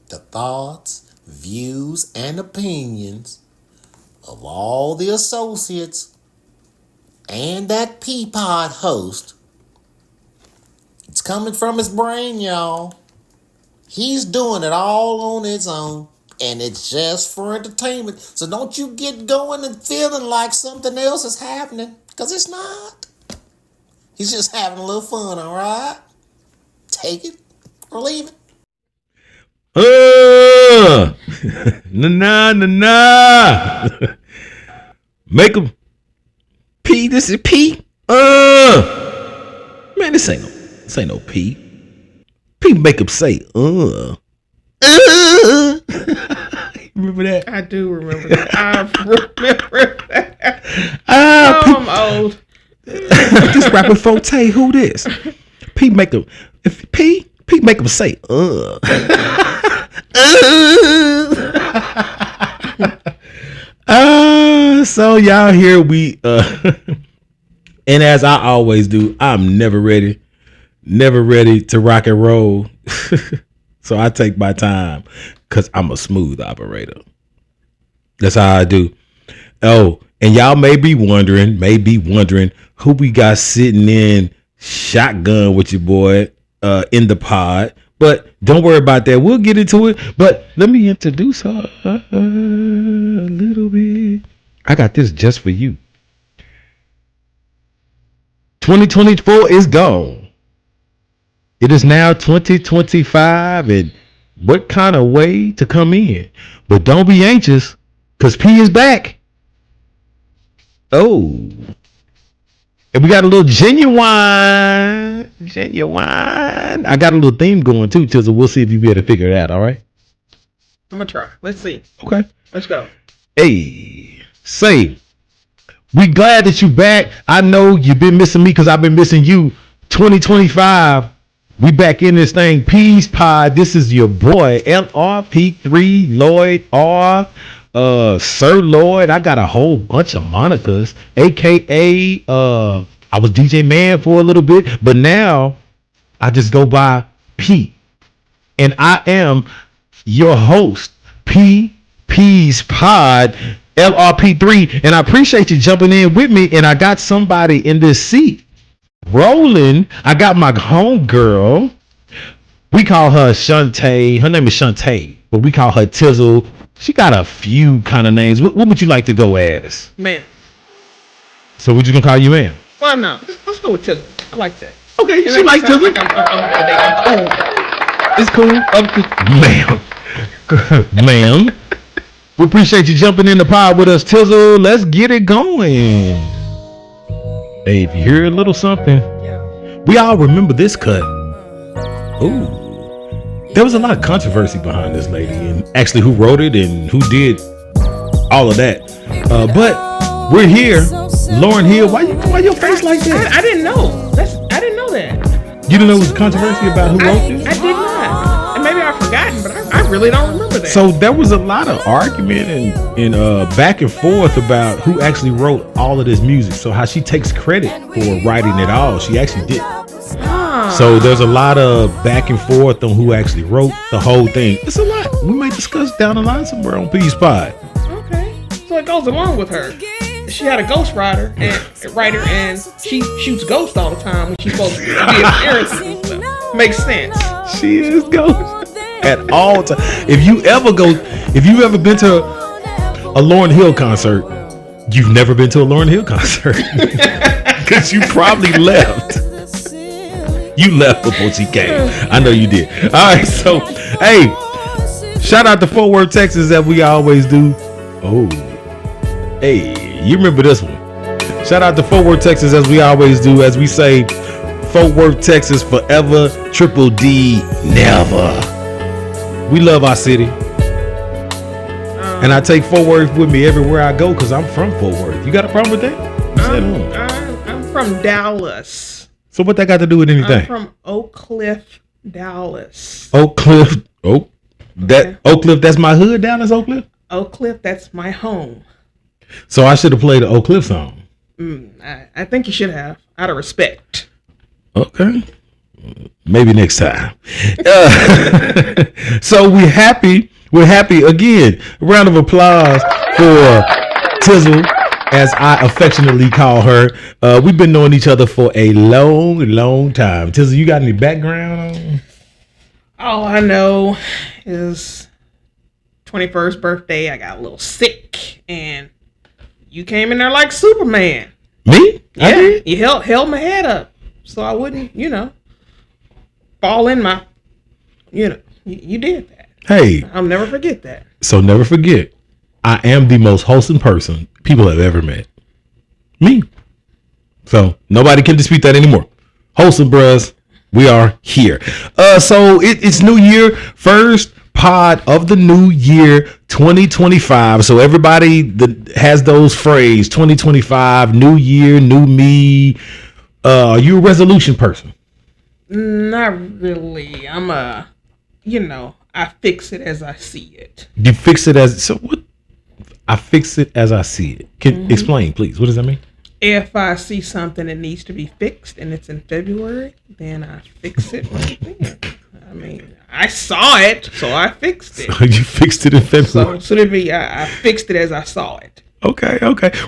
the thoughts, views, and opinions of all the associates and that Peapod host. It's coming from his brain, y'all. He's doing it all on his own, and it's just for entertainment. So don't you get going and feeling like something else is happening, because it's not. He's just having a little fun, all right? Take it or leave it. Nah. Make him P. This is P. Man, this ain't no P. P make him say Remember that? I do remember that. I remember that. I'm old. This rapper Forte, who this? P make him say so y'all here we and as I always do, I'm never ready to rock and roll. So I take my time because I'm a smooth operator. That's how I do. Oh, and y'all may be wondering who we got sitting in shotgun with your boy in the pod. But don't worry about that. We'll get into it. But let me introduce her a little bit. I got this just for you. 2024 is gone. It is now 2025, and what kind of way to come in? But don't be anxious, because P is back. Oh. And we got a little genuine. I got a little theme going too, Tizzle. We'll see if you be able to figure it out, all right? I'm going to try. Let's see. Okay. Let's go. Hey, say, we glad that you back. I know you've been missing me because I've been missing you. 2025. We back in this thing. Peace Pod. This is your boy LRP3 Lloyd R. Sir Lloyd. I got a whole bunch of monikers. AKA I was DJ Man for a little bit, but now I just go by P. And I am your host, Peace Pod, LRP3. And I appreciate you jumping in with me. And I got somebody in this seat. Rolling, I got my homegirl. We call her Shantae. Her name is Shantae, but we call her Tizzle. She got a few kind of names. What would you like to go as? Man. So we're just gonna call you man? Well, no. Let's go with Tizzle. I like that. Okay, she likes Tizzle. It's cool. Ma'am. We appreciate you jumping in the pod with us, Tizzle. Let's get it going. Hey, if you hear a little something, we all remember this cut. Ooh. There was a lot of controversy behind this lady and actually who wrote it and who did all of that. But we're here. Lauryn Hill, why your face like that? I didn't know. I didn't know that. You didn't know there was controversy about who wrote this? I did not. And maybe I've forgotten, but I really don't remember that. So there was a lot of argument and back and forth about who actually wrote all of this music. So how she takes credit for writing it all. She actually did. So there's a lot of back and forth on who actually wrote the whole thing. It's a lot. We may discuss down the line somewhere on Peace Pod. Okay. So it goes along with her. She had a ghostwriter and she shoots ghosts all the time when she's supposed to be appearances and stuff. Makes sense. She is ghost at all times. If you ever been to a Lauryn Hill concert, you've never been to a Lauryn Hill concert because you probably left. You left before she came. I know you did. All right, so hey, shout out to Fort Worth, Texas, as we always do. Oh, hey, you remember this one? Shout out to Fort Worth, Texas, as we always do. As we say, Fort Worth, Texas, forever. Triple D, never. We love our city, and I take Fort Worth with me everywhere I go because I'm from Fort Worth. You got a problem with that? I'm from Dallas. So what that got to do with anything? I'm from Oak Cliff, Dallas. Oak Cliff. Oak Cliff, that's my hood, Dallas, Oak Cliff? Oak Cliff, that's my home. So I should have played the Oak Cliff song. I think you should have, out of respect. Okay. Maybe next time. So we're happy. We're happy again. A round of applause for Tizzle, as I affectionately call her. We've been knowing each other for a long time. Tizzle, you got any background on? All I know is 21st birthday, I got a little sick, and you came in there like Superman. Me? I Yeah, did? you held my head up so I wouldn't, fall in my, you did that. Hey, I'll never forget that. so never forget, I am the most wholesome person people have ever met. Me. So nobody can dispute that anymore. Wholesome bros, we are here. So it's New Year, first pod of the new year 2025. So everybody that has those phrase 2025, new year, new me. Are you a resolution person? Not really. I'm I fix it as I see it. You fix it as so what? I fix it as I see it. Can explain, please. What does that mean? If I see something that needs to be fixed and it's in February, then I fix it right then. I mean, I saw it, so I fixed it. You fixed it in February. So to be, I fixed it as I saw it. Okay.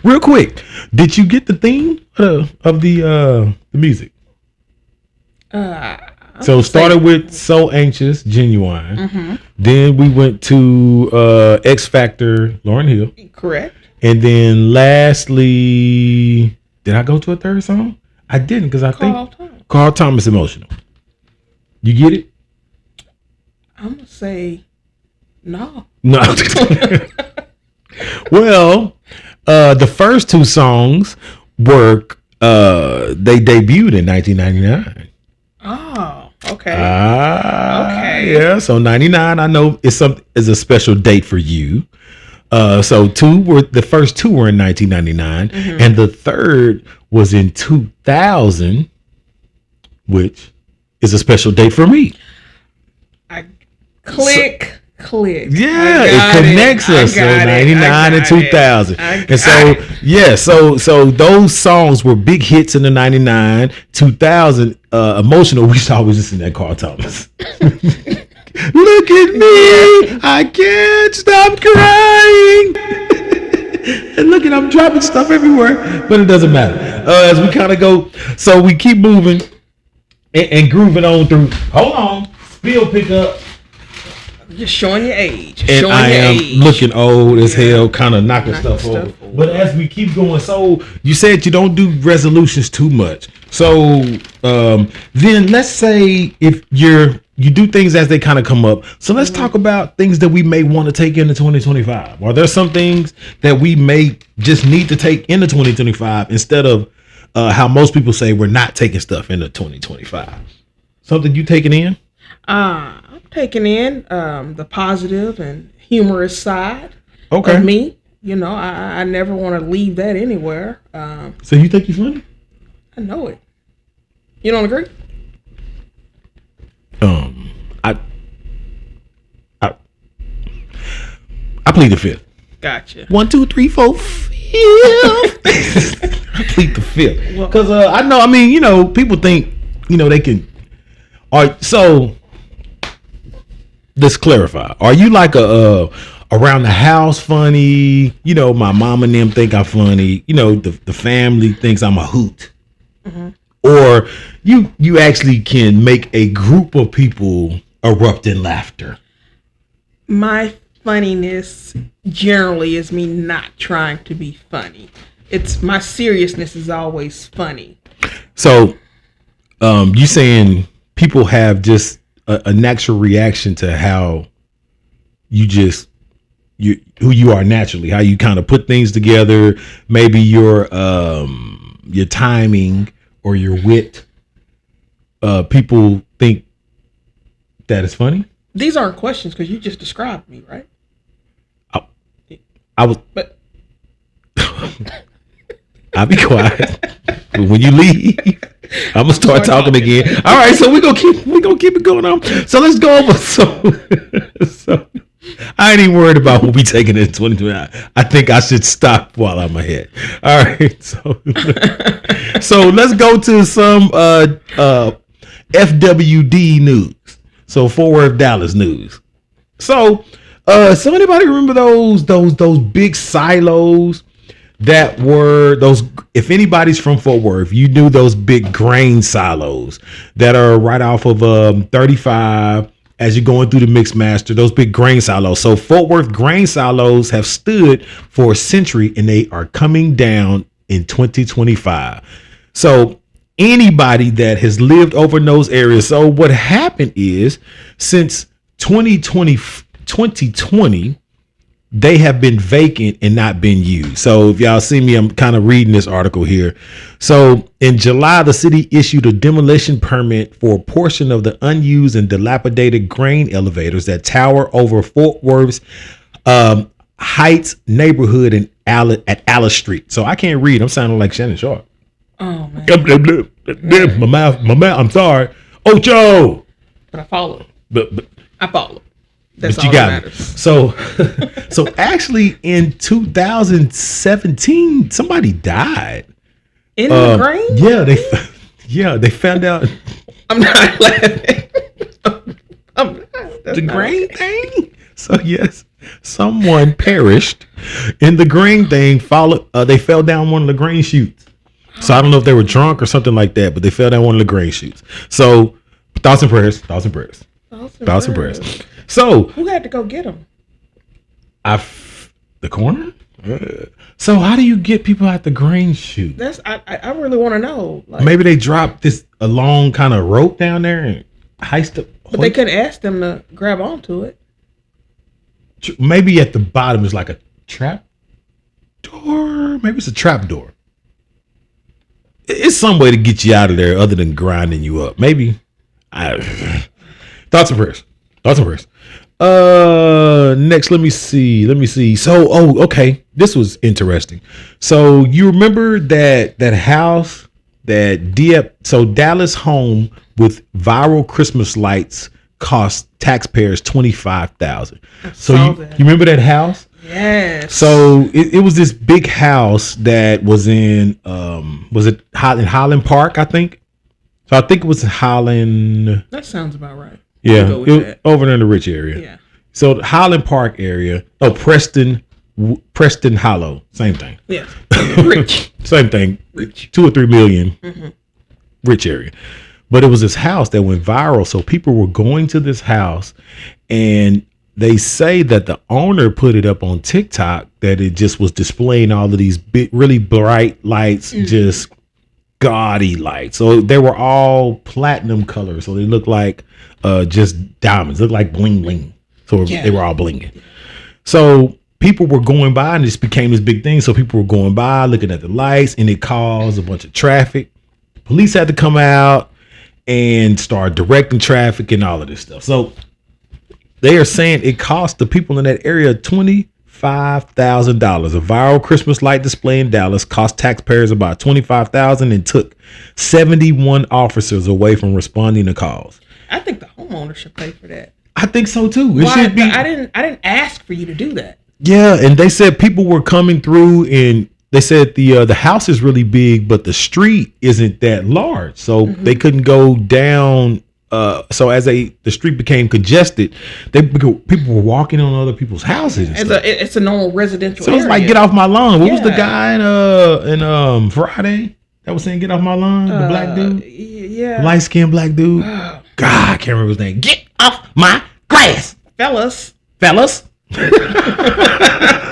Real quick, did you get the theme of the music? So started with So Anxious, Genuine. Then we went to X Factor, Lauryn Hill. Correct. And then lastly, did I go to a third song? I didn't, because I think Carl Thomas, Emotional. You get it? I'm going to say no. No. Well, the first two songs were they debuted in 1999. Oh, okay. Okay. Yeah. So 99, I know is a special date for you. So the first two were in 1999, and the third was in 2000, which is a special date for me. Click. Yeah, it connects us. So 99 and 2000. And so, so those songs were big hits in the 99, 2000. Emotional, we used to always listen to that Carl Thomas. Look at me, I can't stop crying. And look at, I'm dropping stuff everywhere, but it doesn't matter. As we kind of go, so we keep moving and grooving on through. Hold on, spill pick up. Just showing your age. And showing I your am age. looking old as hell, kind of knocking stuff over. But as we keep going, so you said you don't do resolutions too much. So then let's say if you do things as they kind of come up. So let's talk about things that we may want to take into 2025. Are there some things that we may just need to take into 2025 instead of how most people say we're not taking stuff into 2025? Something you taking in? I'm taking in the positive and humorous side of me. I never want to leave that anywhere. So you think you're funny? I know it. You don't agree? I plead the fifth. Gotcha. 1, 2, 3, 4, 5. I plead the fifth because I know. I mean, people think they can. All right, so let's clarify. Are you like a around the house funny? My mom and them think I'm funny. The family thinks I'm a hoot. Or you actually can make a group of people erupt in laughter. My funniness generally is me not trying to be funny. It's my seriousness is always funny. So you saying people have just a natural reaction to how who you are naturally, how you kind of put things together, maybe your timing or your wit. People think that is funny. These aren't questions because you just described me, right? I was, but I'll be quiet. But when you leave, I'm gonna start talking again. All right, so we're gonna keep it going on. So let's go over. So I ain't even worried about what we taking in 2029. I think I should stop while I'm ahead. All right, so let's go to some FWD News. So Fort Worth, Dallas News. So anybody remember those big silos that were those? If anybody's from Fort Worth, you knew those big grain silos that are right off of 35 as you're going through the Mixmaster, those big grain silos. So Fort Worth grain silos have stood for a century and they are coming down in 2025. So anybody that has lived over in those areas. So what happened is since 2020, they have been vacant and not been used. So if y'all see me, I'm kind of reading this article here. So in July, the city issued a demolition permit for a portion of the unused and dilapidated grain elevators that tower over Fort Worth's Heights neighborhood at Alice Street. So I can't read. I'm sounding like Shannon Sharp. Oh man. My mouth. I'm sorry. Ocho. But I follow. But I follow. That's but all you that got matters. it. So actually in 2017, somebody died. In the grain? Yeah, they found out I'm not laughing. I'm not. That's the not grain okay. thing. So yes, someone perished in the grain thing. They fell down one of the grain chutes. So I don't know if they were drunk or something like that, but they fell down one of the grain chutes. So thoughts and prayers. So who had to go get them? The corner. So how do you get people out the grain chute? That's I really want to know. Like, Maybe they dropped a long kind of rope down there and heist it. but they couldn't ask them to grab onto it. Maybe at the bottom is like a trap door. Maybe it's a trap door. It's some way to get you out of there other than grinding you up. Maybe. Thoughts and prayers. Next, let me see. So, okay. This was interesting. So you remember that house so Dallas home with viral Christmas lights cost taxpayers $25,000. So you remember that house? Yes. So it was this big house that was in in Highland Park, I think. So I think it was in Highland. That sounds about right. Yeah, over there in the rich area. Yeah. So the Highland Park area. Oh, Preston Hollow, same thing. Yes. Rich. Same thing. Rich. 2 or 3 million. Mm-hmm. Rich area. But it was this house that went viral. So people were going to this house and they say that the owner put it up on TikTok that it just was displaying all of these big, really bright lights, just gaudy lights. So they were all platinum colors. So they looked like just diamonds, looked like bling bling. So they were all blinging. So people were going by and this became this big thing. So people were going by looking at the lights and it caused a bunch of traffic. Police had to come out and start directing traffic and all of this stuff. So they are saying it cost the people in that area $25,000. A viral Christmas light display in Dallas cost taxpayers about $25,000 and took 71 officers away from responding to calls. I think the homeowner should pay for that. I think so too. It should be. I didn't ask for you to do that. Yeah, and they said people were coming through and they said the house is really big, but the street isn't that large. So they couldn't go down. So as the street became congested, people were walking on other people's houses. It's a normal residential area. So it's like, get off my lawn. What was the guy in Friday that was saying, get off my lawn? The black dude? Yeah. Light skinned black dude. God, I can't remember his name. Get off my grass. Fellas. I'm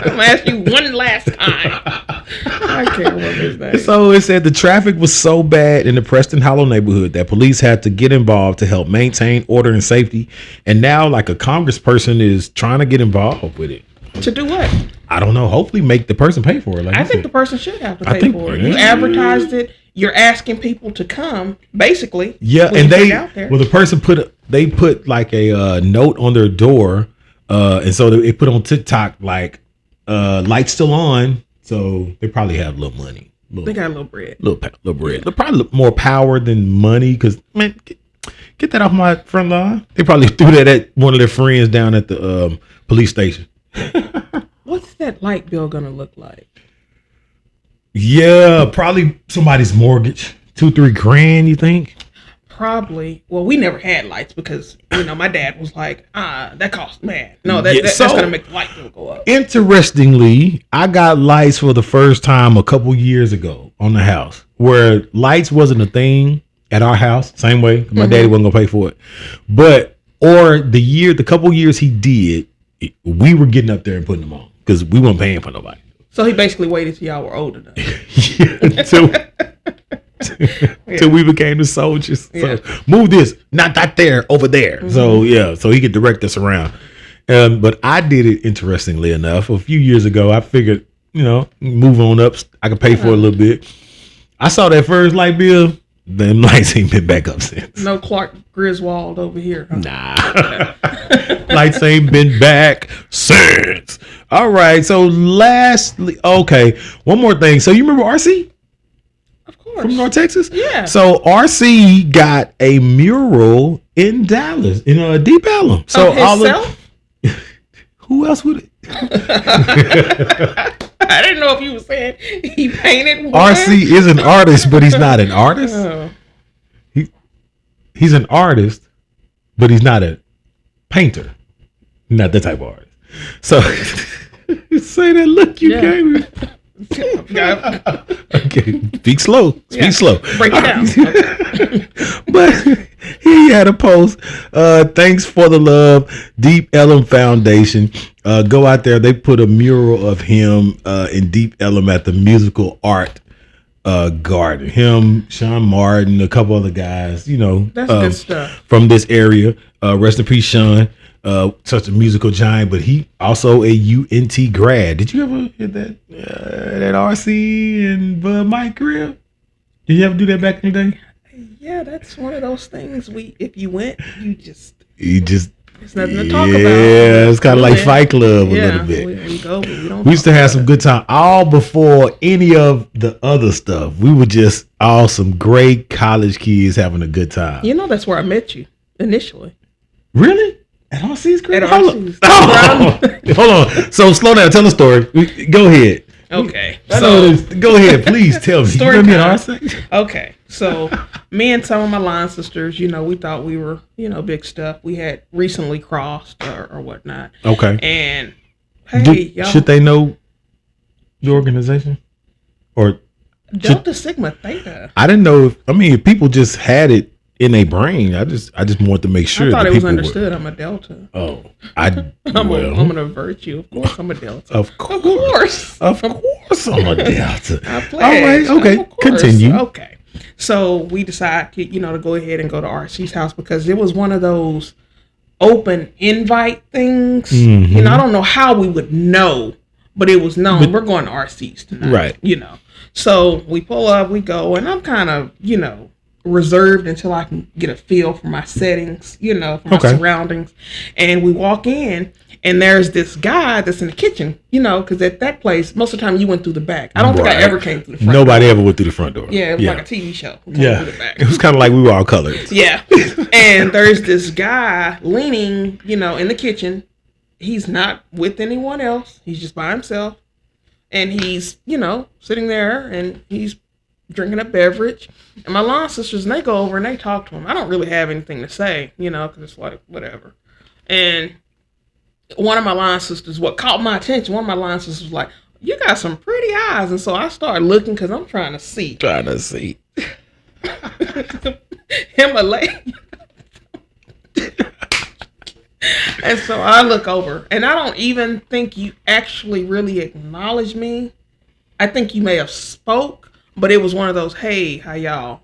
gonna ask you one last time. I can't remember his name. So it said the traffic was so bad in the Preston Hollow neighborhood that police had to get involved to help maintain order and safety. And now like a congressperson is trying to get involved with it. To do what? I don't know. Hopefully make the person pay for it. Like I think the person should have to pay for it. You advertised it. You're asking people to come, basically. Yeah, and the person put like a note on their door. And so they put on TikTok like lights still on, so they probably have a little money. They got a little bread. Little bread. They're probably more power than money because man, get that off my front lawn. They probably threw that at one of their friends down at the police station. What's that light bill gonna look like? Yeah, probably somebody's mortgage. $2-3 grand, you think? Probably. Well, we never had lights because my dad was like, that costs no, Yeah, that's gonna make the light bill go up. Interestingly, I got lights for the first time a couple years ago on the house, where lights wasn't a thing at our house. Same way, 'cause my daddy wasn't gonna pay for it. But the couple years he did, we were getting up there and putting them on because we weren't paying for nobody. So he basically waited till y'all were old enough. Till we became the soldiers. Yeah. So move this, not that there, over there. Mm-hmm. So he could direct us around. But I did it, interestingly enough, a few years ago. I figured, move on up. I could pay for it a little bit. I saw that first light bill. Them lights ain't been back up since. No Clark Griswold over here. Huh? Nah. Lights ain't been back since. All right. So lastly, okay, one more thing. So you remember RC? Of course. From North Texas? Yeah. So RC got a mural in Dallas, in Deep Ellum. So himself? Who else would it? I didn't know if you were saying he painted one. RC is an artist, but he's not an artist. Oh. He's an artist, but he's not a painter. Not that type of artist. So say that look you gave me. Okay, speak slow. Slow. Break it down. Okay. But he had a post. Thanks for the love, Deep Ellum Foundation. Go out there. They put a mural of him in Deep Ellum at the Musical Art Garden. Him, Sean Martin, a couple other guys. That's good stuff from this area. Rest in peace, Sean. Such a musical giant, but he also a UNT grad. Did you ever hit that RC and Bud Mike crib? Did you ever do that back in the day? Yeah, that's one of those things. If you went, you just there's nothing to talk about. Yeah, it's kind of like Fight Club a little bit. We go, but we don't. We used to have some good time all before any of the other stuff. We were just all some great college kids having a good time. That's where I met you initially. Really? At RC's crib? At RC's. Hold on. So slow down. Tell the story. Go ahead. Okay. So go ahead. Please tell me. Story You remember time. at RC? Okay. So me and some of my line sisters, we thought we were, big stuff. We had recently crossed or whatnot. Okay. And hey, y'all. Should they know the organization? Or Delta Sigma Theta. I didn't know if people just had it in their brain. I just wanted to make sure. I thought it was understood. I'm a Delta. Oh, I'm a virtue. Of course, I'm a Delta. Of course, I'm a Delta. I pledge. All right, okay, continue. Okay, so we decided, to go ahead and go to RC's house because it was one of those open invite things. Mm-hmm. I don't know how we would know, but it was known. We're going to RC's tonight, right? So we pull up, we go, and I'm kind of, reserved until I can get a feel for my settings, for my surroundings. And we walk in, and there's this guy that's in the kitchen, because at that place, most of the time you went through the back. I don't think I ever came through the front Nobody door. ever went through the front door. Yeah, it was like a TV show. Through the back. It was kind of like we were all colored. Yeah. And there's this guy leaning, in the kitchen. He's not with anyone else. He's just by himself. And he's, sitting there, and he's drinking a beverage. And my line sisters, and they go over and they talk to him. I don't really have anything to say, because it's like, whatever. And one of my line sisters, what caught my attention, one of my line sisters was like, you got some pretty eyes. And so I started looking because I'm trying to see. Him a lady. And so I look over, and I don't even think you actually really acknowledged me. I think you may have spoke, but it was one of those, hey, how y'all,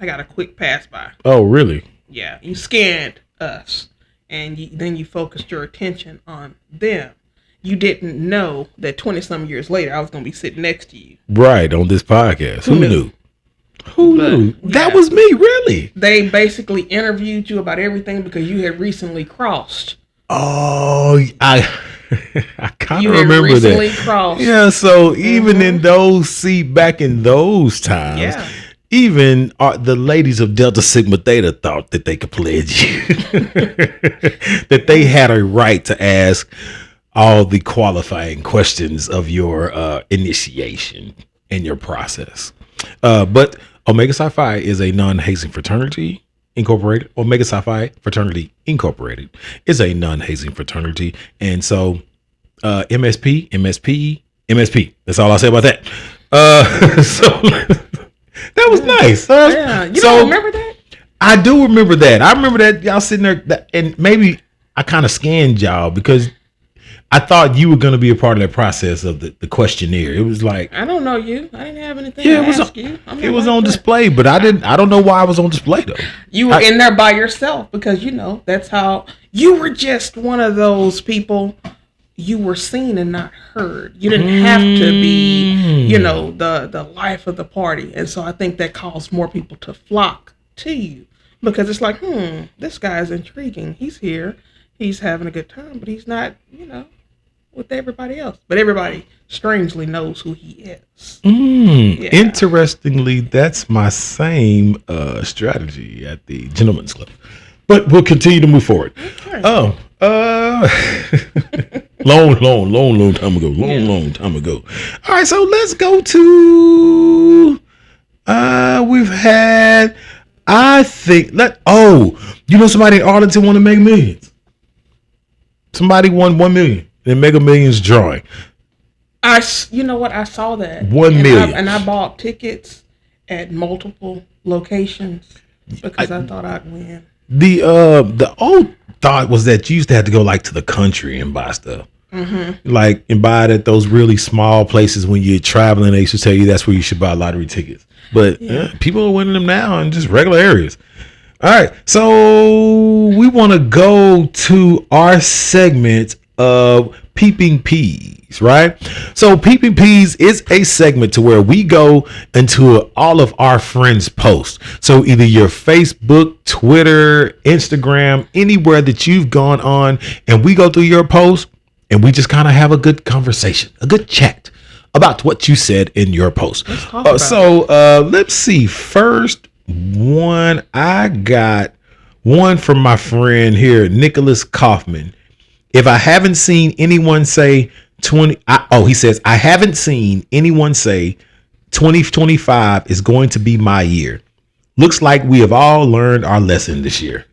I got a quick pass by. Oh, really? Yeah, you scanned us, and then you focused your attention on them. You didn't know that 20-some years later, I was going to be sitting next to you. Right, on this podcast. Who knew? Who knew? That Yeah. was me, really. They basically interviewed you about everything because you had recently crossed. Oh, I kind You of had remember recently that. crossed. Yeah, so even in those, back in those times, Yeah. even the ladies of Delta Sigma Theta thought that they could pledge you, that they had a right to ask all the qualifying questions of your initiation and your process. But Omega Psi Phi is a non-hazing fraternity incorporated. Omega Psi Phi Fraternity Incorporated is a non-hazing fraternity. And so MSP, MSP. That's all I'll say about that. So that was nice. Yeah, you don't remember that? I do remember that. I remember that y'all sitting there, and maybe I kind of scanned y'all because I thought you were going to be a part of that process of the questionnaire. It was like, I don't know you. I didn't have anything to ask you. It was on display, but I don't know why I was on display though. You were in there by yourself because, that's how you were just one of those people. You were seen and not heard. You didn't have to be, the life of the party. And so I think that caused more people to flock to you because it's like, this guy's intriguing. He's here. He's having a good time, but he's not, with everybody else. But everybody strangely knows who he is. Yeah. Interestingly, that's my same strategy at the Gentleman's Club. But we'll continue to move forward. Okay. Long time ago. Long time ago. All right, so let's go to we've had somebody in Arlington won the Mega Millions. Somebody won 1 million in Mega Millions drawing. You know what? I saw that 1 million, and I bought tickets at multiple locations because I thought I'd win. The old thought was that you used to have to go like to the country and buy stuff, like and buy it at those really small places when you're traveling. They used to tell you that's where you should buy lottery tickets, but people are winning them now in just regular areas. All right, so we want to go to our segment of Peeping Peas, right? So Peeping Peas is a segment to where we go into all of our friends' posts. So either your Facebook, Twitter, Instagram, anywhere that you've gone on, and we go through your post and we just kind of have a good conversation, a good chat about what you said in your post. Let's see. First one, I got one from my friend here, Nicholas Kaufman. If I haven't seen anyone say he says, I haven't seen anyone say 2025 is going to be my year. Looks like we have all learned our lesson this year.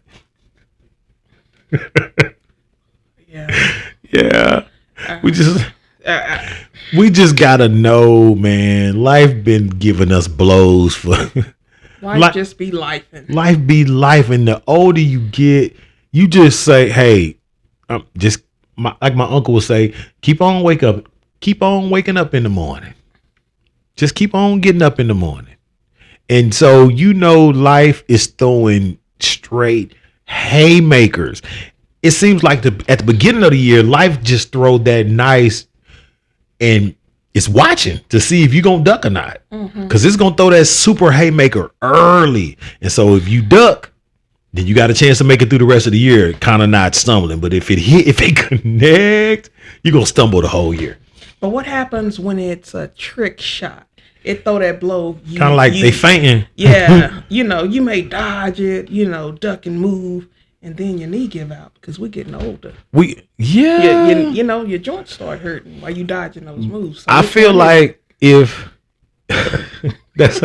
Yeah. We just gotta know, man. Life been giving us blows for life just be lifing. Life be life, and the older you get, you just say, hey, like my uncle would say, keep on waking up in the morning. Just keep on getting up in the morning. And so, life is throwing straight haymakers. It seems like at the beginning of the year, life just throw that nice and it's watching to see if you're going to duck or not. Because it's going to throw that super haymaker early. And so if you duck, then you got a chance to make it through the rest of the year, kind of not stumbling. But if they connect, you're going to stumble the whole year. But what happens when it's a trick shot? It throw that blow. Kind of like they fainting. Yeah. You may dodge it, duck and move. And then your knee give out because we're getting older. Your joints start hurting while you dodging those moves. So I feel like if that's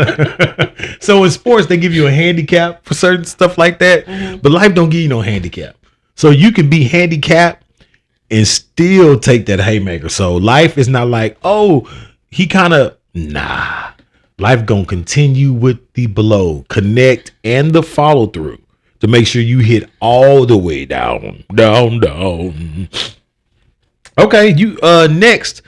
so in sports they give you a handicap for certain stuff like that, but life don't give you no handicap. So you can be handicapped and still take that haymaker. So life is not like, life gonna continue with the blow, connect, and the follow through. To make sure you hit all the way down. Okay, you next.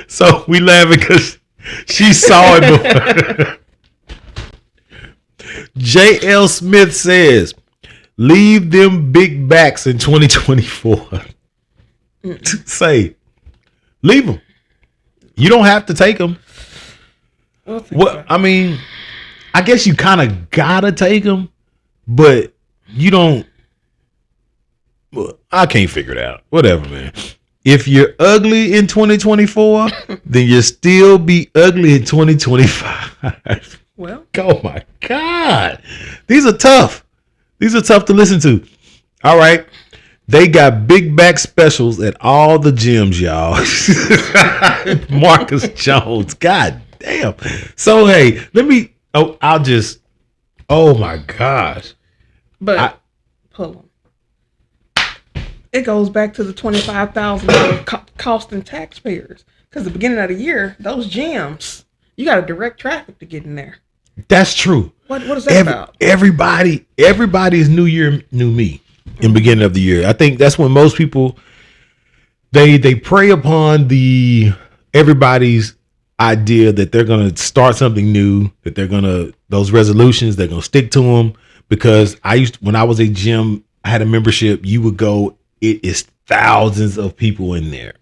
So we laugh because she saw it before. J.L. Smith says, leave them big backs in 2024. Say, leave them. You don't have to take them. I guess you kind of gotta take them, but you don't. I can't figure it out. Whatever, man. If you're ugly in 2024, then you'll still be ugly in 2025. Well, oh my God, these are tough. These are tough to listen to. All right, They got big back specials at all the gyms, y'all. Marcus Jones. God damn. So hey, oh my gosh. But pull them. It goes back to the $25,000 costing taxpayers. Because the beginning of the year, those gyms, you got to direct traffic to get in there. That's true. What is that about? Everybody's new year, new me in the beginning of the year. I think that's when most people they prey upon everybody's idea that they're going to start something new, that those resolutions, they're going to stick to them. Because when I was a gym, I had a membership, you would go, it is thousands of people in there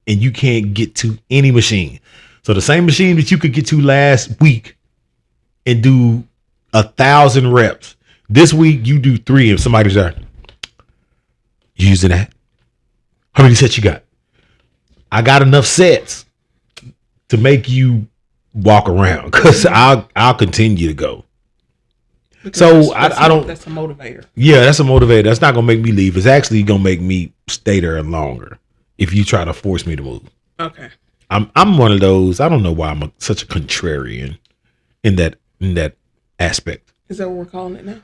and you can't get to any machine. So the same machine that you could get to last week and do 1,000 reps, this week you do 3 and somebody's there. You using that? How many sets you got? I got enough sets to make you walk around because I'll continue to go. Because So I don't. That's a motivator. Yeah, that's a motivator. That's not gonna make me leave. It's actually gonna make me stay there longer if you try to force me to move. Okay. I'm one of those. I don't know why I'm such a contrarian in that aspect. Is that what we're calling it now?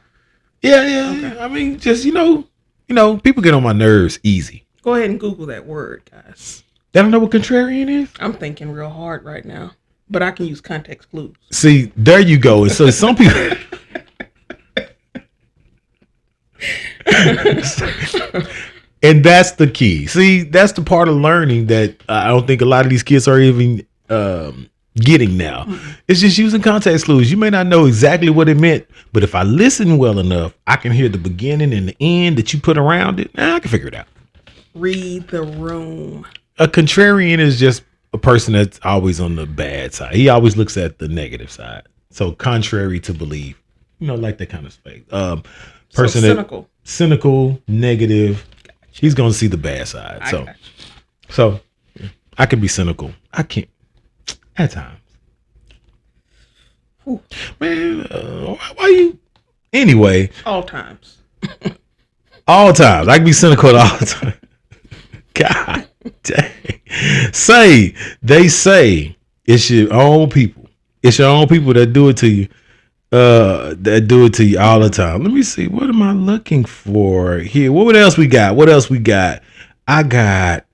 Yeah. Okay. I mean, just people get on my nerves easy. Go ahead and Google that word, guys. They don't know what contrarian is. I'm thinking real hard right now, but I can use context clues. See, there you go. And so some people. And that's the key. See, that's the part of learning that I don't think a lot of these kids are even getting now. It's just using context clues. You may not know exactly what it meant, but if I listen well enough, I can hear the beginning and the end that you put around it. I can figure it out. Read the room. A contrarian is just a person that's always on the bad side. He always looks at the negative side. So contrary to belief, like that kind of space. Person cynical. Cynical, negative. He's going to see the bad side. So I can be cynical. I can't at times. Whew. Man, why you? Anyway. All times. All times. I can be cynical at all times. God dang. They say it's your own people. It's your own people that do it to you. That do it to you all the time. Let me see. What am I looking for here? What else we got? I got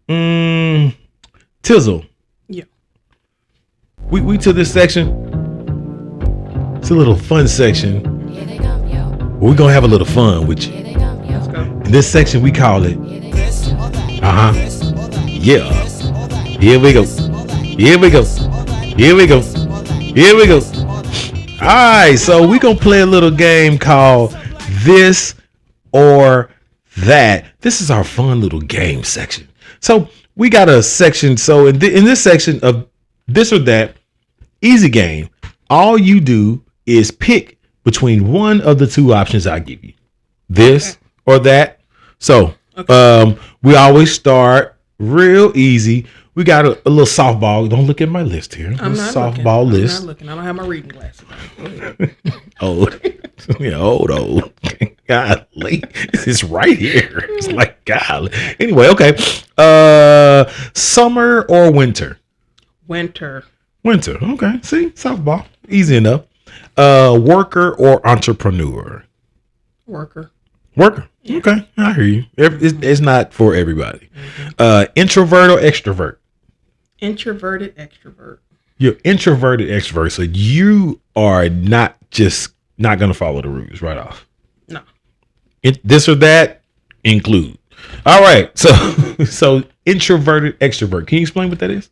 Tizzle. Yeah. We to this section. It's a little fun section. We're gonna have a little fun with you. Let's go. In this section we call it Yeah. Here we go. All right, so we're going to play a little game called This or That. This is our fun little game section. So we got a section. So in this section of This or That, easy game. All you do is pick between one of the 2 options I give you. This or that. So we always start real easy. We got a little softball. Don't look at my list here. I'm not softball looking. list. I'm not looking. I don't have my reading glasses on. Go ahead. Old. Yeah, old. Golly. It's right here. It's like, golly. Anyway, okay. Summer or winter? Winter. Okay. See, softball. Easy enough. Worker or entrepreneur? Worker. Okay. I hear you. It's not for everybody. Introvert or extrovert? Introverted extrovert. You're introverted extrovert. So you are not going to follow the rules right off. No. This or that include. All right. So introverted extrovert. Can you explain what that is?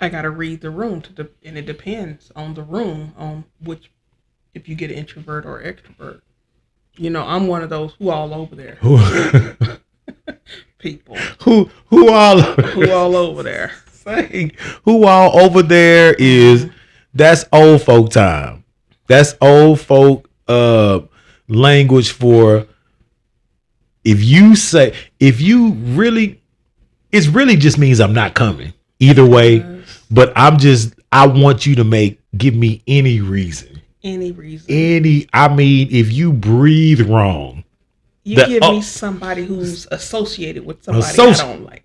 I got to read the room and it depends on the room on which, if you get an introvert or extrovert. I'm one of those who all over there. People. Who all over there. Saying who all over there is, that's old folk time. That's old folk language for it really just means I'm not coming either way, but I want you to give me any reason. Any reason. If you breathe wrong, You The- give oh. me somebody who's associated with somebody I Associ- don't like.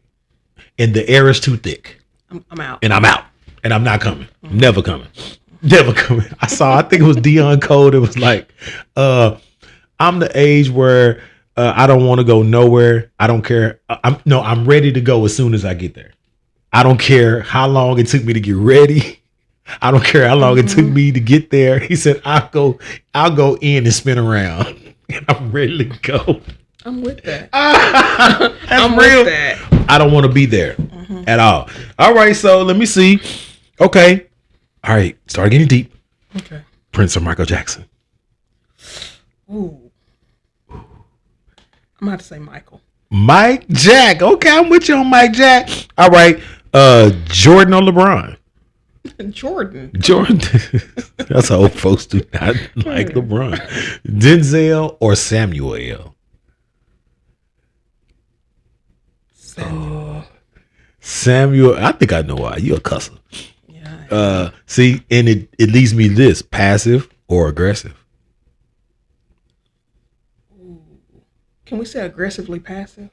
And the air is too thick. I'm out. And I'm out. And I'm not coming. Never coming. Never coming. I think it was Dion Cole. It was like, I'm the age where I don't want to go nowhere. I don't care. I'm ready to go as soon as I get there. I don't care how long it took me to get ready. I don't care how long it took me to get there. He said, I'll go in and spin around. And I'm ready to go. I'm with that. That's I'm real. with that. I don't want to be there at all. All right, so let me see. Okay. All right, start getting deep. Okay. Prince or Michael Jackson? Ooh. I'm about to say Michael. Mike Jack. Okay, I'm with you on Mike Jack. All right. Jordan or LeBron? Jordan. Jordan. That's how old folks do not like LeBron. Denzel or Samuel? Samuel. I think I know why. You a cusser. Yeah. See, and it leads me to this: passive or aggressive? Can we say aggressively passive?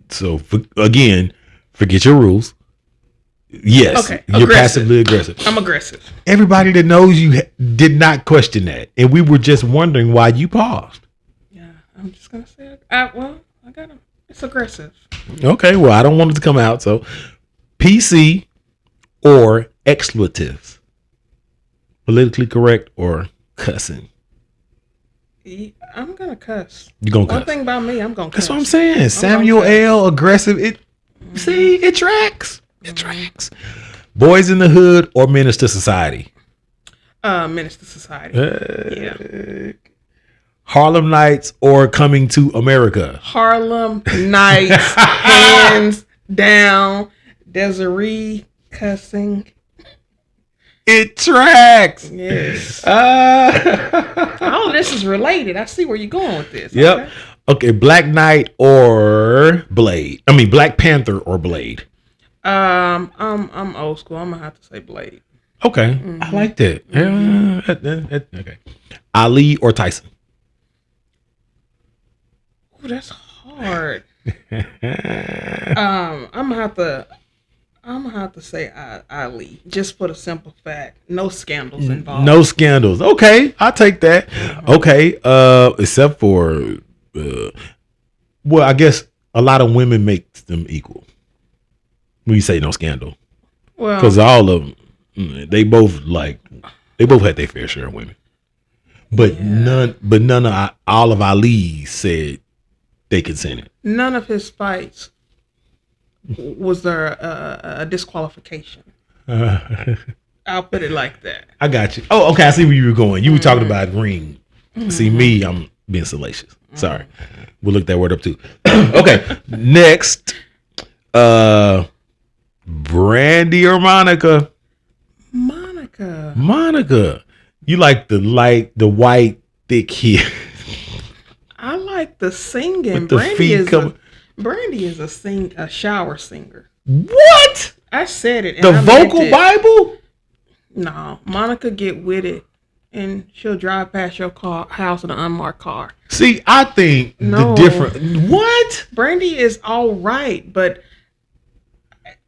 So again, forget your rules. Yes, Okay, you're aggressive. passively aggressive. I'm aggressive. Everybody that knows you did not question that, and we were just wondering why you paused. Yeah. I'm just gonna say. I got him. It's aggressive. Okay, well, I don't want it to come out. So, PC or expletives, politically correct or cussing. I'm gonna cuss. You gonna One cuss? thing about me, I'm gonna cuss. That's what I'm saying. Samuel L. aggressive. See, it tracks. It tracks. Boys in the Hood or Menace to Society? Menace to Society. Yeah. Harlem Nights or Coming to America? Harlem Nights, hands down. Desiree cussing. It tracks. Yes. Uh, All this is related. I see where you're going with this. yep. Okay, Black Knight or Blade? I mean, Black Panther or Blade? I'm old school. I'm gonna have to say Blade. Okay, I like that. Okay, Ali or Tyson? Ooh, that's hard. I'm gonna have to say Ali, just for the simple fact, no scandals involved. No scandals. Okay, I'll take that. Okay, except for, well, I guess a lot of women makes them equal. When you say no scandal, Well, because all of them, they both had their fair share of women, but none of all of Ali said they consented. none of his fights was there a disqualification. I'll put it like that. I got you. Oh, okay. I see where you were going. You were talking about ring. See me, I'm being salacious. Sorry. We'll look that word up too. Okay. Next. Brandy or Monica? Monica. Monica. You like the white, thick hair. I like the singing. With the feet coming. Brandy is a shower singer. What? I said it. And The I meant vocal it. Bible? No, Monica get with it, and she'll drive past your house in an unmarked car. See, I think No. the different. What? Brandy is all right, but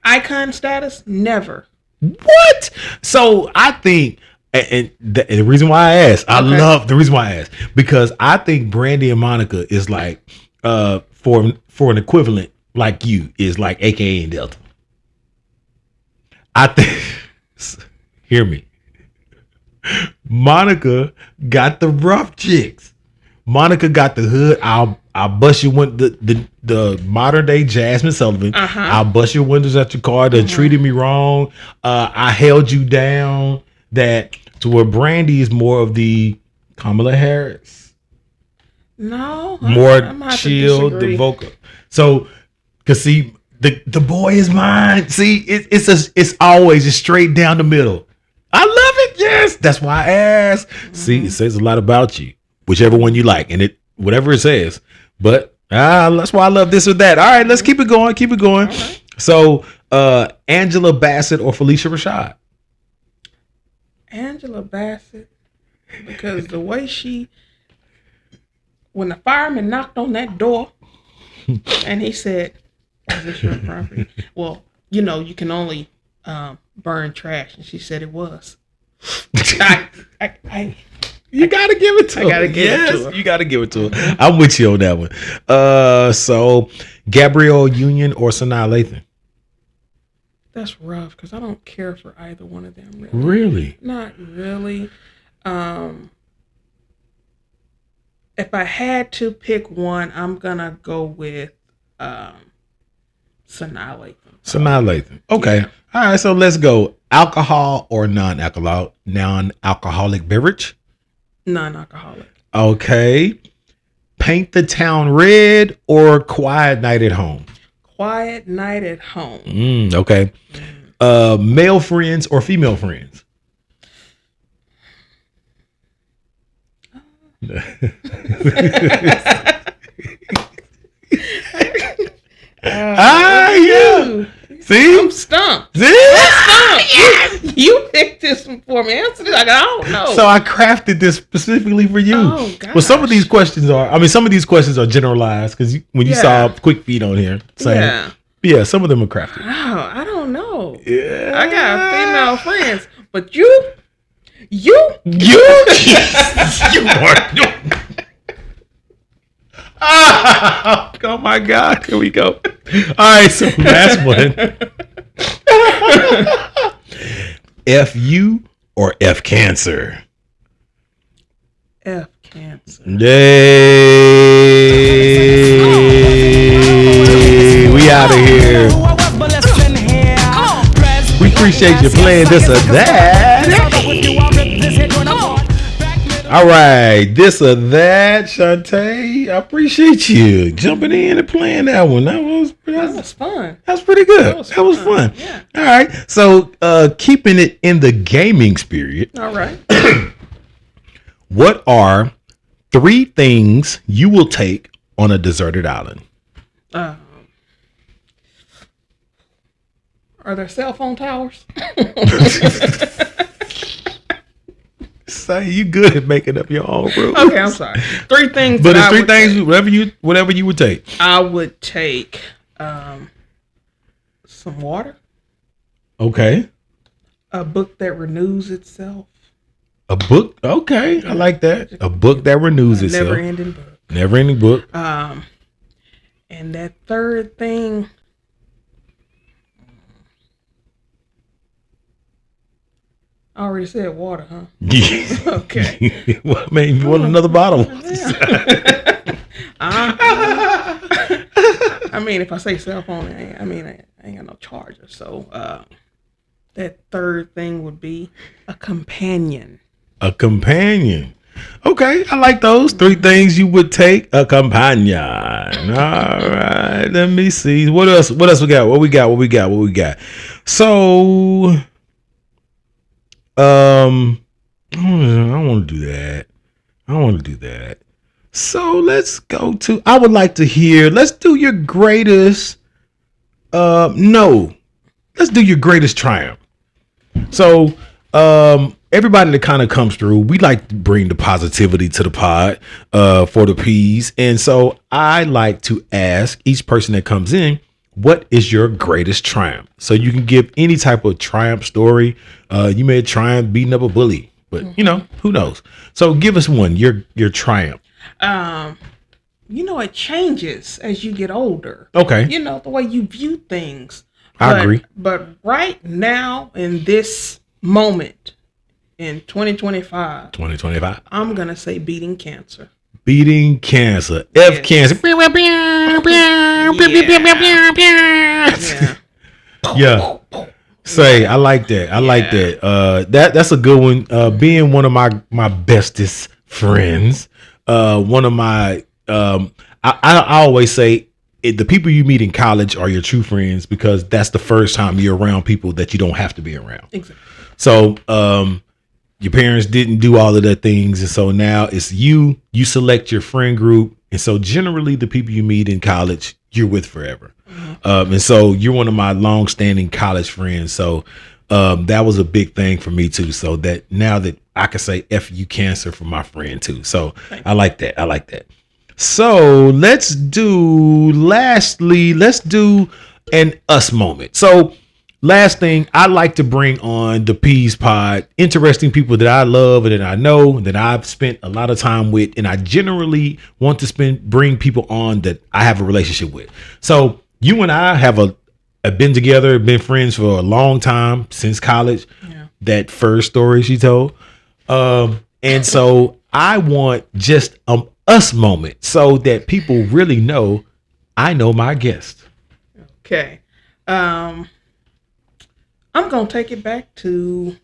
icon status, never. What? So I think, and the reason why I asked, I Okay. love the reason why I asked, because I think Brandy and Monica is like, for an equivalent like you is like AKA and Delta. I think, hear me. Monica got the rough chicks. Monica got the hood. I'll bust your the modern day Jasmine Sullivan. I'll bust your windows at your car. That treated me wrong. I held you down. That to where Brandy is more of the Kamala Harris, No, more I'm gonna have to chill, the disagree. vocal. So, cause see, the boy is mine. See, it's always just straight down the middle. I love it. Yes, that's why I asked. See, it says a lot about you, whichever one you like, and it whatever it says. But that's why I love this or that. All right, let's keep it going. Keep it going. Okay. So, Angela Bassett or Felicia Rashad? Angela Bassett, because the way she when the fireman knocked on that door and he said, "Is this your property?" Well, you can only burn trash, and she said it was. You gotta give it to her. I gotta give it to her. You gotta give it to her. I'm with you on that one. So Gabrielle Union or Sanaa Lathan? That's rough because I don't care for either one of them. Really, Really? not really. If I had to pick one, I'm gonna go with Sanaa Lathan. Sanaa Lathan. Okay. Yeah. All right. So let's go. Alcohol or non-alcoholic beverage? Non-alcoholic. Okay. Paint the town red or quiet night at home? Quiet night at home. Okay. Male friends or female friends? Yeah. See? I'm stumped. See? Yes! You picked this one for me. Answer this. I don't know. So I crafted this specifically for you. Oh, gosh. Well, some of these questions are generalized because when you saw Quick Feet on here, saying, yeah, some of them are crafted. Oh, I don't know. Yeah. I got female friends, but you. Oh my God. Here we go. All right. So last one. FU or F cancer? F cancer. Yay. We out of here. We appreciate you playing this or that. All right, this or that, Shantae. I appreciate you jumping in and playing that one. That was fun. That was pretty good. That was fun. fun. Yeah. All right, so keeping it in the gaming spirit. All right. What are 3 things you will take on a deserted island? Are there cell phone towers? Say you good at making up your own rules. Okay, I'm sorry. 3 things. But it's 3 things. Whatever you would take. I would take some water. Okay. A book that renews itself. A book. Okay, I like that. A book that renews itself. Never-ending book. Never-ending book. And that 3rd thing. I already said water, huh? Yeah. Okay. Well, I mean, you want another bottle? I mean, if I say cell phone, I ain't got no charger. So that 3rd thing would be a companion. A companion. Okay, I like those 3 things you would take. A companion. All right, let me see. What else we got? What we got? So, I don't want to do that. So let's go to. I would like to hear. Let's do your greatest. No, let's do your greatest triumph. So, everybody that kind of comes through, we like to bring the positivity to the pod for the P's. And so I like to ask each person that comes in, what is your greatest triumph? So you can give any type of triumph story. You may triumph beating up a bully, but who knows? So give us one, your triumph. It changes as you get older. Okay. The way you view things. I agree. But right now, in this moment, in 2025, I'm going to say beating cancer. Beating cancer. F cancer. Yeah. Say, I like that. I like that. That's a good one. Being one of my bestest friends. One of my I always say the people you meet in college are your true friends because that's the first time you're around people that you don't have to be around. Exactly. So your parents didn't do all of that things, and so now it's you select your friend group, and so generally the people you meet in college you're with forever. And so you're one of my long-standing college friends. So that was a big thing for me too. So that now that I can say F you cancer for my friend too. So I like that. So let's do an us moment. So last thing, I like to bring on the Peas Pod, interesting people that I love and that I know that I've spent a lot of time with, and I generally want to bring people on that I have a relationship with. So you and I have been together, been friends for a long time since college. Yeah. That first story she told. And so I want just us moment so that people really know I know my guest. Okay. I'm gonna take it back to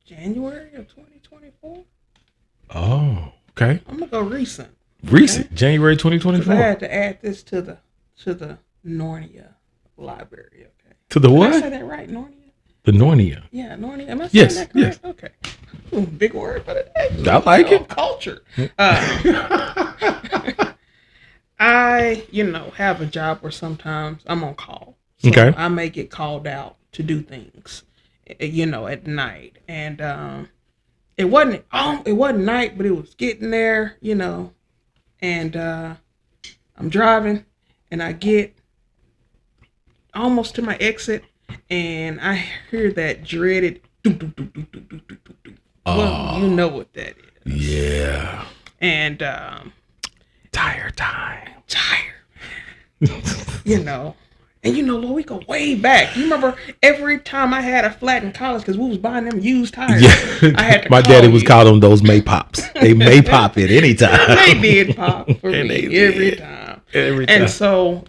January of 2024. Oh, okay. I'm gonna go recent. Recent, January 'Cause I 2024. had to add this to the Narnia library. Okay. To the Did I what? say that right, Narnia? The Narnia. Yeah, Narnia. Am I saying Yes, that correct? Okay. Ooh, big word, but I like it. Culture. I, have a job where sometimes I'm on call. So Okay. I may get called out to do things, at night. And it wasn't night, but it was getting there, And I'm driving and I get almost to my exit and I hear that dreaded doo doo doo doo doo doo doo doo doo. Well, you know what that is. Yeah. And Tire time. And Lord, we go way back. You remember every time I had a flat in college because we was buying them used tires. Yeah. I had to My call daddy was you. calling them those May Pops. They may pop at any time. They did pop for And me they every did. time. Every time. And so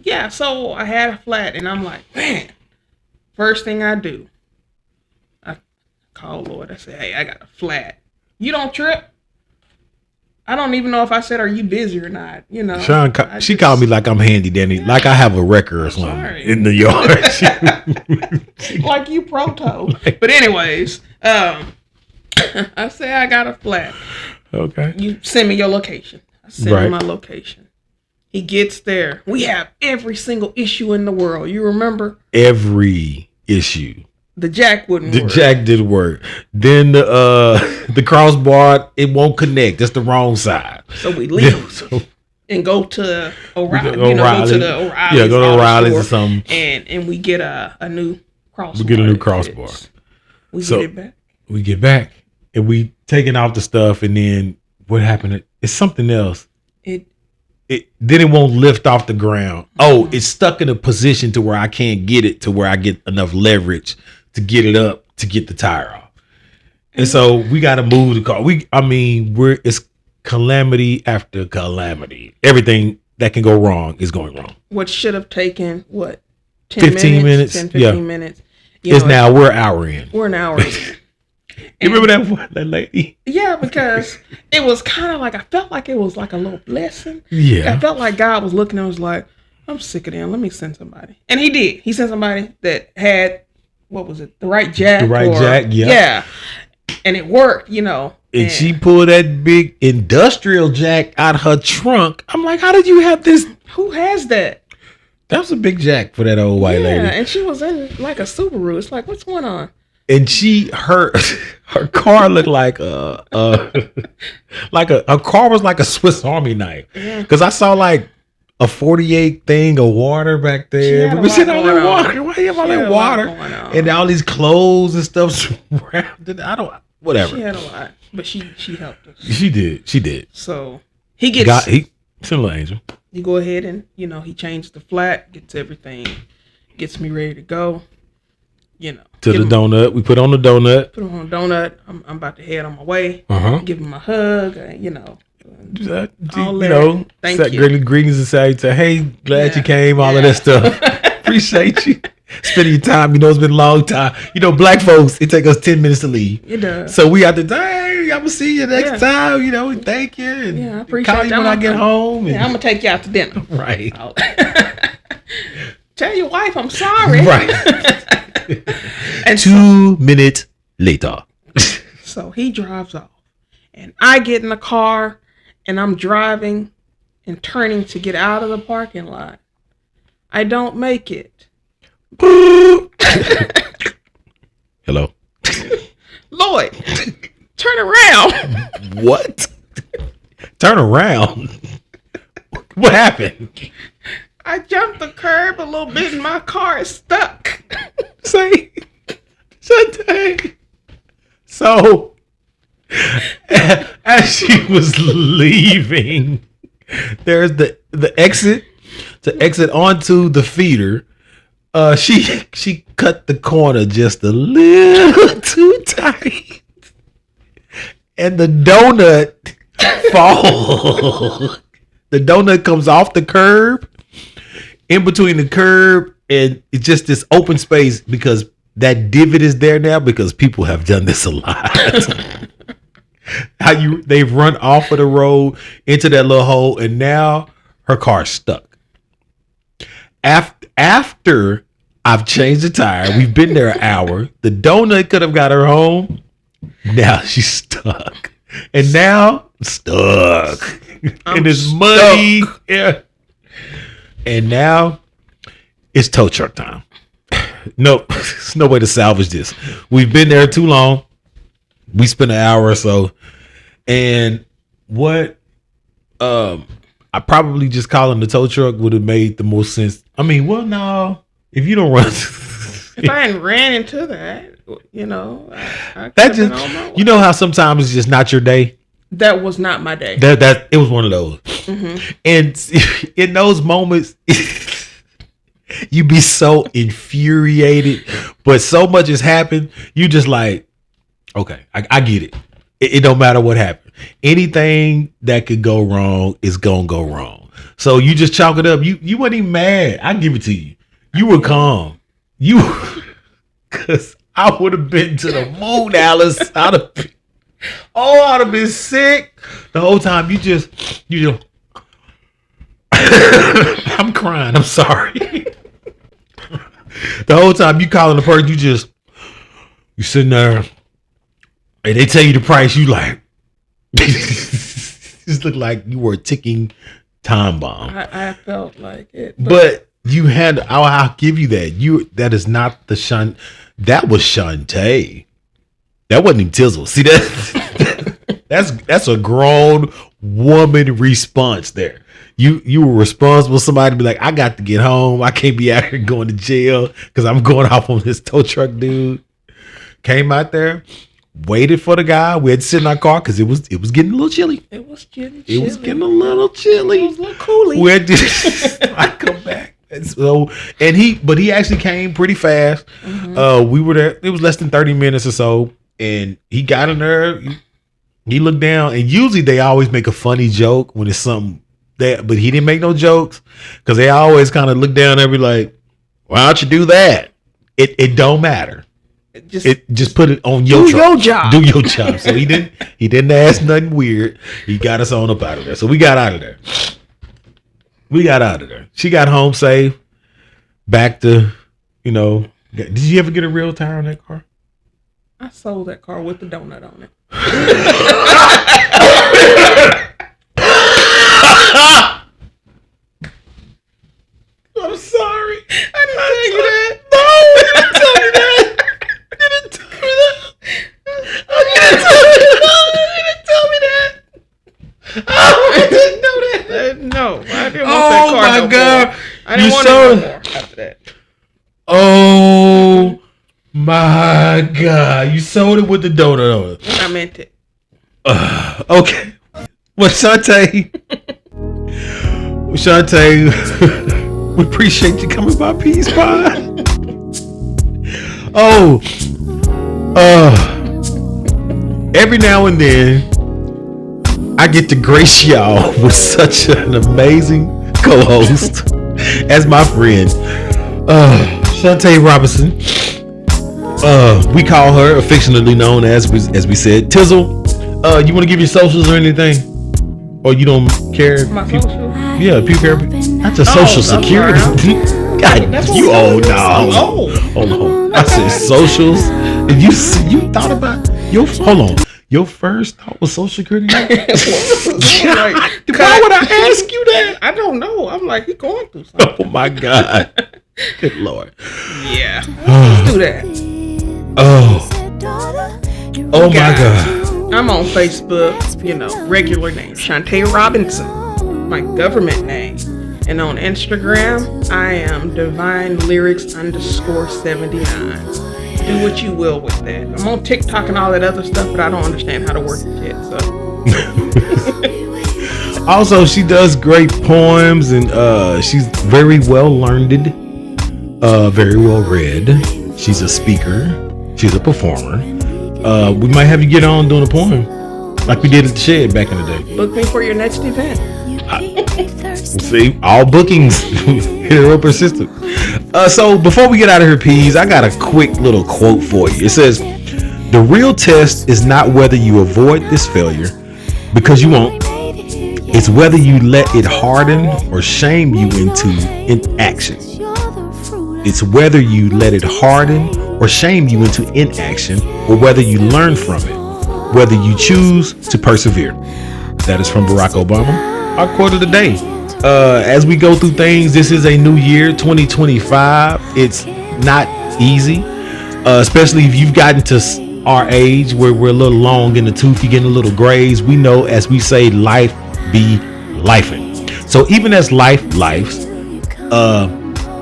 I had a flat and I'm like, man, first thing I do, I call Lord. I say, hey, I got a flat. You don't trip? I don't even know if I said, are you busy or not? Sean, she called me like I'm handy dandy, like I have a record or something sorry. in the yard. like you proto. But anyways, I say I got a flat. Okay. You send me your location. I send Right. him my location. He gets there. We have every single issue in the world. You remember? Every issue. The jack wouldn't The work. jack did work. Then the crossbar, it won't connect. That's the wrong side. So we leave So and go to O'Reilly. go go to the O'Reilly's. Yeah, go to auto O'Reilly's or store, something. And we get a new crossbar. We get a new that crossbar. fits. We So- get it back. We get back and we taking out the stuff, and then what happened? It's something else. Then it won't lift off the ground. Oh, it's stuck in a position to where I can't get it to where I get enough leverage to get it up to get the tire off. And so we got to move the car. It's calamity after calamity. Everything that can go wrong is going wrong. What should have taken 10 15 minutes? 10, 15 Yeah. minutes. We're an hour in. We're an hour in. You remember that lady? Yeah, because it was kind of like, I felt like it was like a little blessing. Yeah. I felt like God was looking and was like, I'm sick of them. Let me send somebody. And he did. He sent somebody that had, what was it? The right jack. The right jack, yeah. Yeah. And it worked, And she pulled that big industrial jack out of her trunk. I'm like, how did you have this? Who has that? That was a big jack for that old white Yeah, lady. and she was in like a Subaru. It's like, what's going on? And her car looked like her car was like a Swiss Army knife. Yeah. Because I saw like a 48 thing of water back there. had a But she had lot all going that on. water. Why you have all She had that a lot water? going on. And all these clothes and stuff surrounded. Whatever. She had a lot, but she helped us. She did. So he gets, He's a little angel. you go ahead and, he changed the flat, gets everything, gets me ready to go. To the donut. We put on the donut. Put on a donut. I'm about to head on my way. Uh-huh. Give him a hug. All You that. know, Thank set you. greetings and say, hey, glad Yeah. you came, all of that stuff. Appreciate you spending your time. It's been a long time. Black folks, it take us 10 minutes to leave. It does. So we have to, hey, I'm going to see you next Yeah. time, thank you. And Yeah, I appreciate call you that. when I get home. Yeah, I'm gonna take you out to dinner. Right. Tell your wife I'm sorry. Right. And 2 minutes later. so he drives off, and I get in the car, and I'm driving and turning to get out of the parking lot. I don't make it. Hello. Lloyd, turn around. What? Turn around. What happened? I jumped the curb a little bit and my car is stuck. Say, Shantae. So, as she was leaving, there's the exit to exit onto the feeder. She cut the corner just a little too tight, and the donut falls. The donut comes off the curb, in between the curb, and it's just this open space because that divot is there now because people have done this a lot. They've run off of the road into that little hole, and now her car's stuck. After I've changed the tire, we've been there an hour. The donut could have got her home. Now she's stuck, and now stuck. And it's muddy. Yeah. And now it's tow truck time. Nope. There's no way to salvage this. We've been there too long. We spent an hour or so. And what I probably just calling the tow truck would have made the most sense. I mean, well, no. If you don't run if I hadn't ran into that, you know, I that just, you know how sometimes it's just not your day. That was not my day. That it was one of those. Mm-hmm. And in those moments, you be so infuriated, but so much has happened. You just like, okay, I get it. It don't matter what happened. Anything that could go wrong is gonna go wrong. So you just chalk it up. You weren't even mad. I give it to you. You were calm. Because I would have been to the moon, Alice. I'd have been sick the whole time. You just I'm crying. I'm sorry. The whole time you calling the person, you sitting there and they tell you the price. You like, just look like you were a ticking time bomb. I felt like it, but you had. I'll give you that. That is not the Shan. That was Shantae. That wasn't even Tizzle. See that? that's a grown woman response there. You were responsible. Somebody be like, I got to get home. I can't be out here going to jail because I'm going off on this tow truck dude. Came out there, waited for the guy. We had to sit in our car because it was getting a little chilly. It was chilly. It was getting a little chilly. It was a little coolie. We had to, I come back. But he actually came pretty fast. Mm-hmm. We were there. It was less than 30 minutes or so. And he got in there. He looked down. And usually they always make a funny joke when it's something that, but he didn't make no jokes because they always kind of look down and be like, why don't you do that? It don't matter. Just put it on your job. Do your job. So he didn't ask nothing weird. He got us on up out of there. So we got out of there. She got home safe. Back to, did you ever get a real tire on that car? I sold that car with the donut on it. I'm sorry. I didn't tell you that. No, you didn't tell me that. You didn't tell me that. I didn't know that. No, I didn't want that car. Oh my God. More. I didn't want it no more after that. Oh my God. You sold it with the donut on it. I meant it. Okay. Well, Shantae, we appreciate you coming by Peace Pod. Every now and then, I get to grace y'all with such an amazing co-host as my friend, Shantae Robinson. We call her affectionately known as we said, Tizzle. You want to give your socials or anything? Or you don't care? My social? Yeah, people care. That's a social security. God, you old now. Hold on. I said socials. And you thought about hold on. Your first thought was social security? God, why would I ask you that? I don't know. I'm like, he going through something. Oh my God. Good Lord. Yeah. Let's do that. Oh my God. I'm on Facebook, regular name, Shantae Robinson, my government name. And on Instagram, I am Divine Lyrics _79. Do what you will with that. I'm on TikTok and all that other stuff, but I don't understand how to work it yet, so. Also, she does great poems, and she's very well learned, very well read. She's a speaker. She's a performer. We might have you get on doing a poem like we did at the Shed back in the day. Book me for your next event. See, all bookings. Hit her up her system. So before we get out of here, Peas, I got a quick little quote for you. It says, "The real test is not whether you avoid this failure, because you won't. It's whether you let it harden or shame you into inaction. It's whether you let it harden or shame you into inaction, or whether you learn from it, whether you choose to persevere." That is from Barack Obama. Our quote of the day. As we go through things, this is a new year, 2025. It's not easy, especially if you've gotten to our age where we're a little long in the tooth, you're getting a little grays. We know, as we say, life be lifing. So even as life lifes,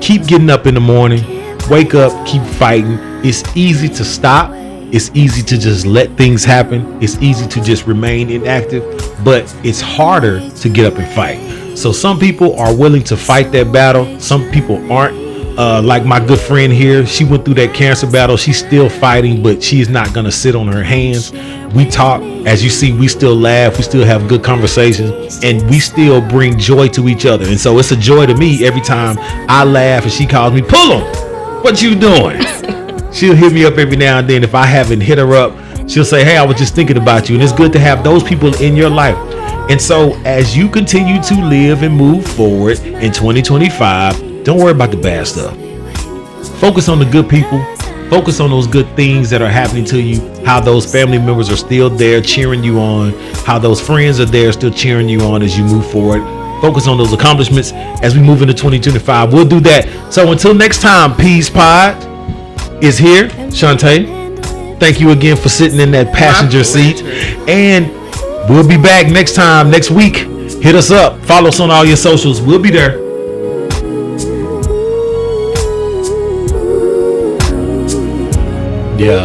keep getting up in the morning, wake up, keep fighting. It's easy to stop. It's easy to just let things happen. It's easy to just remain inactive, but it's harder to get up and fight. So some people are willing to fight that battle. Some people aren't. Like my good friend here, she went through that cancer battle. She's still fighting, but she is not going to sit on her hands. We talk, as you see, we still laugh. We still have good conversations, and we still bring joy to each other. And so it's a joy to me every time I laugh and she calls me, "Pull 'em, what you doing?" She'll hit me up every now and then. If I haven't hit her up, she'll say, "Hey, I was just thinking about you." And it's good to have those people in your life. And so as you continue to live and move forward in 2025, don't worry about the bad stuff. Focus on the good people. Focus on those good things that are happening to you, how those family members are still there cheering you on, how those friends are there still cheering you on as you move forward. Focus on those accomplishments as we move into 2025. We'll do that. So until next time, Peas Pod is here. Shantae, thank you again for sitting in that passenger seat. And we'll be back next time, next week. Hit us up. Follow us on all your socials. We'll be there. Yeah.